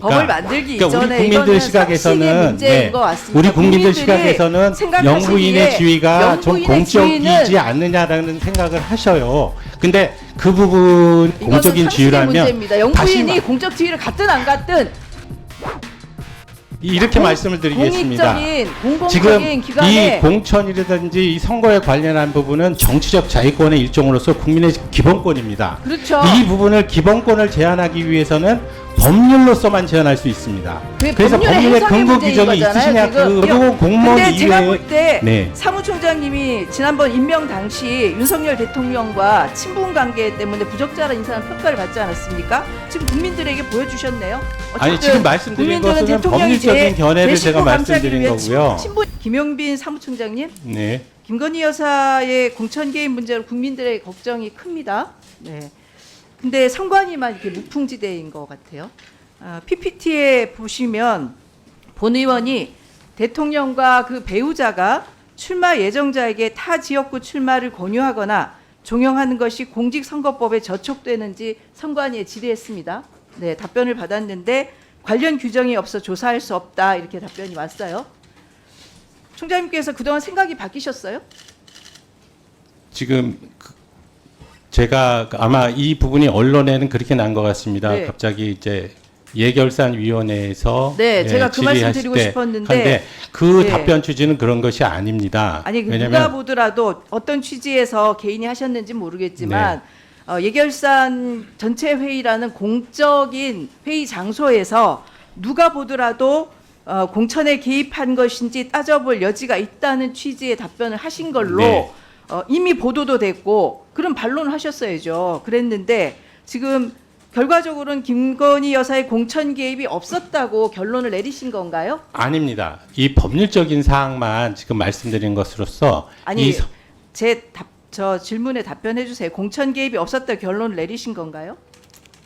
법을 만들기 그러니까 이전에 우리 국민들 이거는 시각에서는 상식의 문제인 네, 것 같습니다. 우리 국민들 시각에서는 생각하시기에 영부인의 지위가 좀 영부인의 공적이지 지위는 않느냐라는 생각을 하셔요. 근데 그 부분 공적인 이거는 상식의 지위라면 문제입니다. 영부인이 공적 지위를 갖든 안 갖든 이렇게 말씀을 드리겠습니다. 공익적인 공공적인 지금 기관에 이 공천이라든지 이 선거에 관련한 부분은 정치적 자유권의 일종으로서 국민의 기본권입니다. 그렇죠. 이 부분을 기본권을 제한하기 위해서는 법률로서만 제한할 수 있습니다. 그래서 법률의 법률의 해석의 근거 문제인 규정이 거잖아요, 있으시냐? 지금. 그리고 공무원 근데 제가 이외에 볼 때 네. 사무총장님이 지난번 임명 당시 윤석열 대통령과 친분 관계 때문에 부적절한 인사랑 평가를 받지 않았습니까? 지금 국민들에게 보여주셨네요. 아니 지금 말씀드린 것은 법률적인 견해를 제가 말씀드린 거고요. 김용빈 사무총장님, 네. 김건희 여사의 공천 개입 문제로 국민들의 걱정이 큽니다. 네. 근데 선관위만 이렇게 무풍지대인 것 같아요. PPT에 보시면 본 의원이 대통령과 그 배우자가 출마 예정자에게 타 지역구 출마를 권유하거나 종용하는 것이 공직선거법에 저촉되는지 선관위에 질의했습니다. 네, 답변을 받았는데 관련 규정이 없어 조사할 수 없다 이렇게 답변이 왔어요. 총장님께서 그동안 생각이 바뀌셨어요? 지금 제가 아마 이 부분이 언론에는 그렇게 난 것 같습니다. 네. 갑자기 이제 예결산위원회에서 네, 제가 그 말씀 질의하실 드리고 때 싶었는데 한데 그 네. 답변 취지는 그런 것이 아닙니다. 아니 누가 보더라도 어떤 취지에서 개인이 하셨는지 모르겠지만 예결산 전체 회의라는 공적인 회의 장소에서 누가 보더라도 공천에 개입한 것인지 따져볼 여지가 있다는 취지의 답변을 하신 걸로 네. 이미 보도도 됐고 그런 반론을 하셨어야죠. 그랬는데 지금 결과적으로는 김건희 여사의 공천 개입이 없었다고 결론을 내리신 건가요? 아닙니다. 이 법률적인 사항만 지금 말씀드린 것으로서 아니 저 질문에 답변해 주세요. 공천 개입이 없었다고 결론을 내리신 건가요?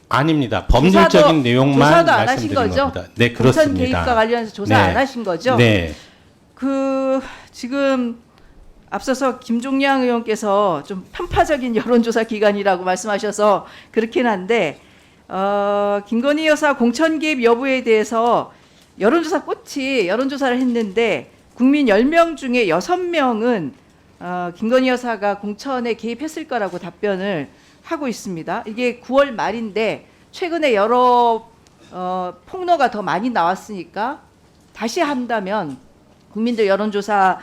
아닙니다. 법률적인 내용만 조사도 안 하신 말씀드린 거죠? 겁니다. 네, 공천 그렇습니다. 개입과 관련해서 조사 네. 안 하신 거죠? 네. 지금 앞서서 김종량 의원께서 좀 편파적인 여론조사 기관이라고 말씀하셔서 그렇긴 한데 김건희 여사 공천 개입 여부에 대해서 여론조사 꽃이 여론조사를 했는데 국민 10명 중에 6명은 김건희 여사가 공천에 개입했을 거라고 답변을 하고 있습니다. 이게 9월 말인데 최근에 여러 폭로가 더 많이 나왔으니까 다시 한다면 국민들 여론조사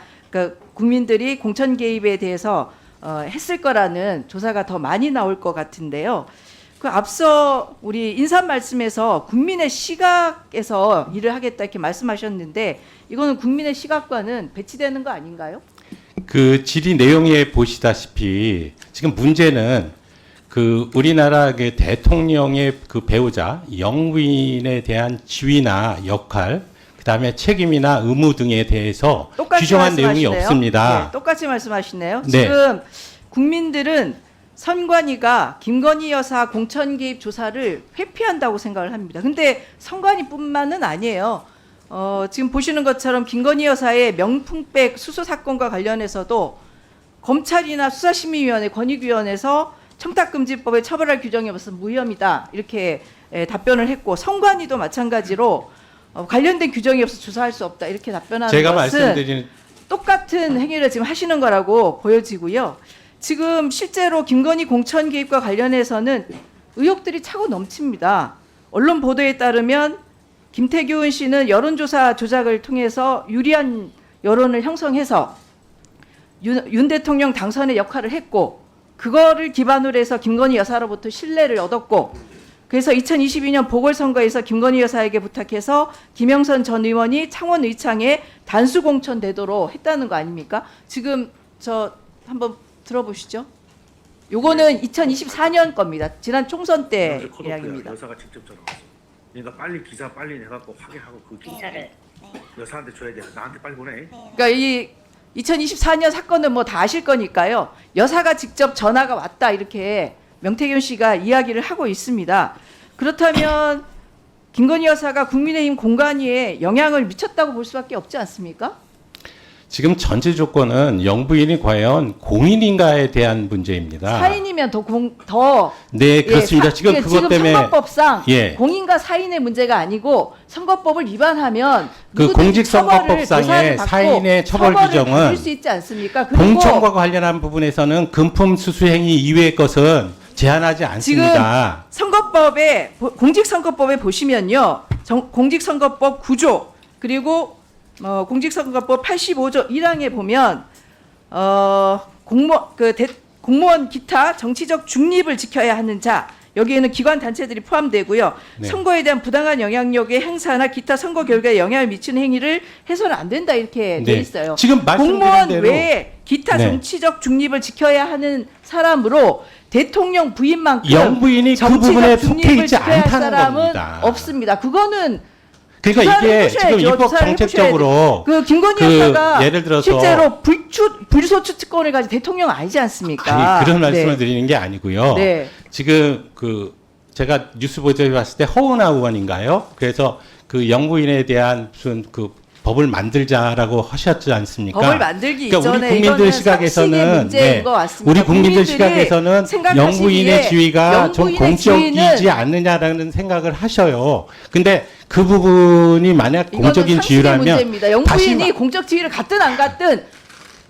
국민들이 공천 개입에 대해서 했을 거라는 조사가 더 많이 나올 것 같은데요. 그 앞서 우리 인사 말씀에서 국민의 시각에서 일을 하겠다 이렇게 말씀하셨는데 이거는 국민의 시각과는 배치되는 거 아닌가요? 그 질의 내용에 보시다시피 지금 문제는 그 우리나라 그 대통령의 그 배우자 영부인에 대한 지위나 역할, 그다음에 책임이나 의무 등에 대해서 규정한 내용이 없습니다. 네, 똑같이 말씀하시네요. 네. 지금 국민들은 선관위가 김건희 여사 공천 개입 조사를 회피한다고 생각을 합니다. 근데 선관위뿐만은 아니에요. 지금 보시는 것처럼 김건희 여사의 명품백 수수 사건과 관련해서도 검찰이나 수사심의위원회, 권익위원회에서 청탁금지법에 처벌할 규정이 없어서 무혐의다 이렇게 답변을 했고 선관위도 마찬가지로 관련된 규정이 없어 조사할 수 없다 이렇게 답변하는 제가 것은 말씀드린 똑같은 행위를 지금 하시는 거라고 보여지고요. 지금 실제로 김건희 공천 개입과 관련해서는 의혹들이 차고 넘칩니다. 언론 보도에 따르면 김태균 씨는 여론조사 조작을 통해서 유리한 여론을 형성해서 윤 대통령 당선의 역할을 했고 그거를 기반으로 해서 김건희 여사로부터 신뢰를 얻었고 그래서 2022년 보궐선거에서 김건희 여사에게 부탁해서 김영선 전 의원이 창원 의창에 단수 공천되도록 했다는 거 아닙니까? 지금 저 한번 들어보시죠. 요거는 2024년 겁니다. 지난 총선 때 이야기입니다. 여사가 직접 전화 왔어. 그러니까 빨리 기사 빨리 내갖고 확인하고 그 기사를 여사한테 줘야 돼. 나한테 빨리 보내. 그러니까 이 2024년 사건은 뭐 다 아실 거니까요. 여사가 직접 전화가 왔다 이렇게 명태균 씨가 이야기를 하고 있습니다. 그렇다면 김건희 여사가 국민의힘 공관위에 영향을 미쳤다고 볼 수밖에 없지 않습니까? 지금 전제 조건은 영부인이 과연 공인인가에 대한 문제입니다. 사인이면 더 네, 그렇습니다. 지금 예, 그것 때문에 선거법상 예. 공인과 사인의 문제가 아니고 선거법을 위반하면 그 누구든지 공직선거법상의 처벌을 받고 사인의 처벌 규정은 받을 수 있지 않습니까? 그리고 공천과 관련한 부분에서는 금품 수수 행위 이외의 것은 제한하지 않습니다. 선거법에 공직선거법에 보시면요. 공직선거법 9조 그리고 공직선거법 85조 1항에 보면 공무원 기타 정치적 중립을 지켜야 하는 자 여기에는 기관 단체들이 포함되고요. 네. 선거에 대한 부당한 영향력의 행사나 기타 선거 결과에 영향을 미치는 행위를 해서는 안 된다 이렇게 돼 네. 있어요. 지금 말씀드린 공무원 대로 외에 기타 네. 정치적 중립을 지켜야 하는 사람으로 대통령 부인만큼 영부인이 그 정치적 부분에 중립을 속해 있지 지켜야 할 않다는 사람은 겁니다. 없습니다. 그거는 그러니까 조사를 이게 해보셔야죠. 지금 입법 조사를 정책적으로 그 김건희 그 여사가 예를 들어서 실제로 불소추 특권을 가진 대통령 아니지 않습니까? 아니, 그런 말씀을 네. 드리는 게 아니고요. 네. 지금 제가 뉴스 보도에 봤을 때 허은하 의원인가요? 그래서 그 영부인에 대한 무슨 그 법을 만들자라고 하셨지 않습니까? 법을 만들기 그러니까 이전에 우리 국민들 이거는 시각에서는 상식의 문제인 것 같습니다. 우리 국민들 국민들이 시각에서는 생각하시기에 영부인의 지위가 좀 영부인의 공적이지 지위는 않느냐라는 생각을 하셔요. 근데 그 부분이 만약 이거는 공적인 상식의 지위라면 문제입니다. 다시 영부인이 공적 지위를 갖든 안 갖든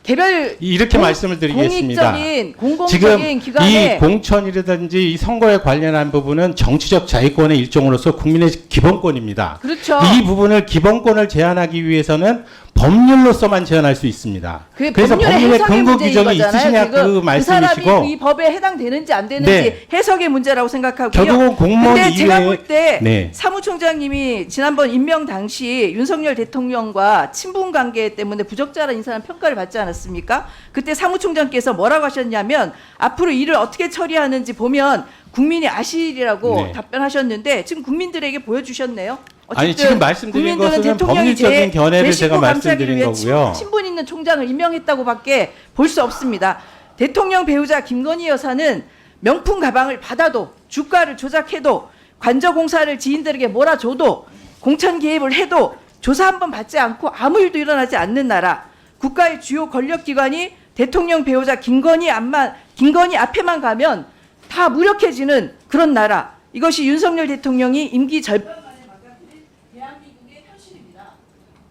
개별 이렇게 말씀을 드리겠습니다. 공익적인 지금 공공적인 이 기관에 공천이라든지 이 선거에 관련한 부분은 정치적 자유권의 일종으로서 국민의 기본권입니다. 그렇죠. 이 부분을 기본권을 제한하기 위해서는 법률로서만 제한할 수 있습니다. 그래서 법률의 법률의 해석의 근거 문제인 규정이 거잖아요. 있으시냐 지금 그 말씀이시고 사람이 이 법에 해당되는지 안 되는지 네. 해석의 문제라고 생각하고요. 결국은 공무원 근데 제가 이외에- 볼 때 네. 사무총장님이 지난번 임명 당시 윤석열 대통령과 친분 관계 때문에 부적절한 인사는 평가를 받지 않았습니까? 그때 사무총장께서 뭐라고 하셨냐면 앞으로 일을 어떻게 처리하는지 보면 국민이 아시리라고 네. 답변하셨는데 지금 국민들에게 보여주셨네요. 아니, 어쨌든 지금 말씀드린 국민들은 것은 대통령이 법률적인 견해를 제가 식구 감싸기 말씀드린 위해 거고요. 친분 있는 총장을 임명했다고밖에 볼 수 없습니다. 대통령 배우자 김건희 여사는 명품 가방을 받아도 주가를 조작해도 관저공사를 지인들에게 몰아줘도 공천 개입을 해도 조사 한번 받지 않고 아무 일도 일어나지 않는 나라, 국가의 주요 권력기관이 대통령 배우자 김건희 앞에만 가면 다 무력해지는 그런 나라, 이것이 윤석열 대통령이 임기 절반만에 망가뜨린 대한민국의 현실입니다.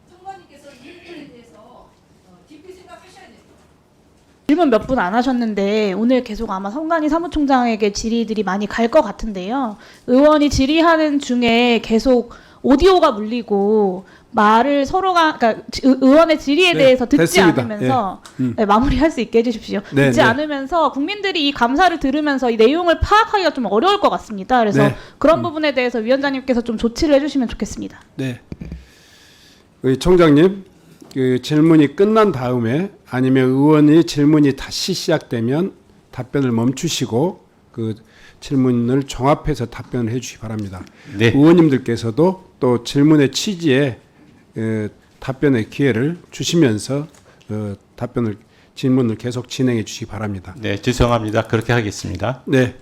장관님께서 이 부분에 대해서 깊이 생각하셔야 됩니다. 질문 몇 분 안 하셨는데 오늘 계속 아마 성관이 사무총장에게 질의들이 많이 갈 것 같은데요. 의원이 질의하는 중에 계속 오디오가 물리고 말을 서로가 그러니까 의원의 질의에 네, 대해서 듣지 됐습니다. 않으면서 예. 네, 마무리할 수 있게 해주십시오. 네, 듣지 네. 않으면서 국민들이 이 감사를 들으면서 이 내용을 파악하기가 좀 어려울 것 같습니다. 그래서 네. 그런 부분에 대해서 위원장님께서 좀 조치를 해주시면 좋겠습니다. 네. 총장님, 그 질문이 끝난 다음에 아니면 의원이 질문이 다시 시작되면 답변을 멈추시고 그 질문을 종합해서 답변을 해주시기 바랍니다. 네. 의원님들께서도 또 질문의 취지에 답변의 기회를 주시면서 질문을 계속 진행해 주시기 바랍니다. 네, 죄송합니다. 그렇게 하겠습니다. 네.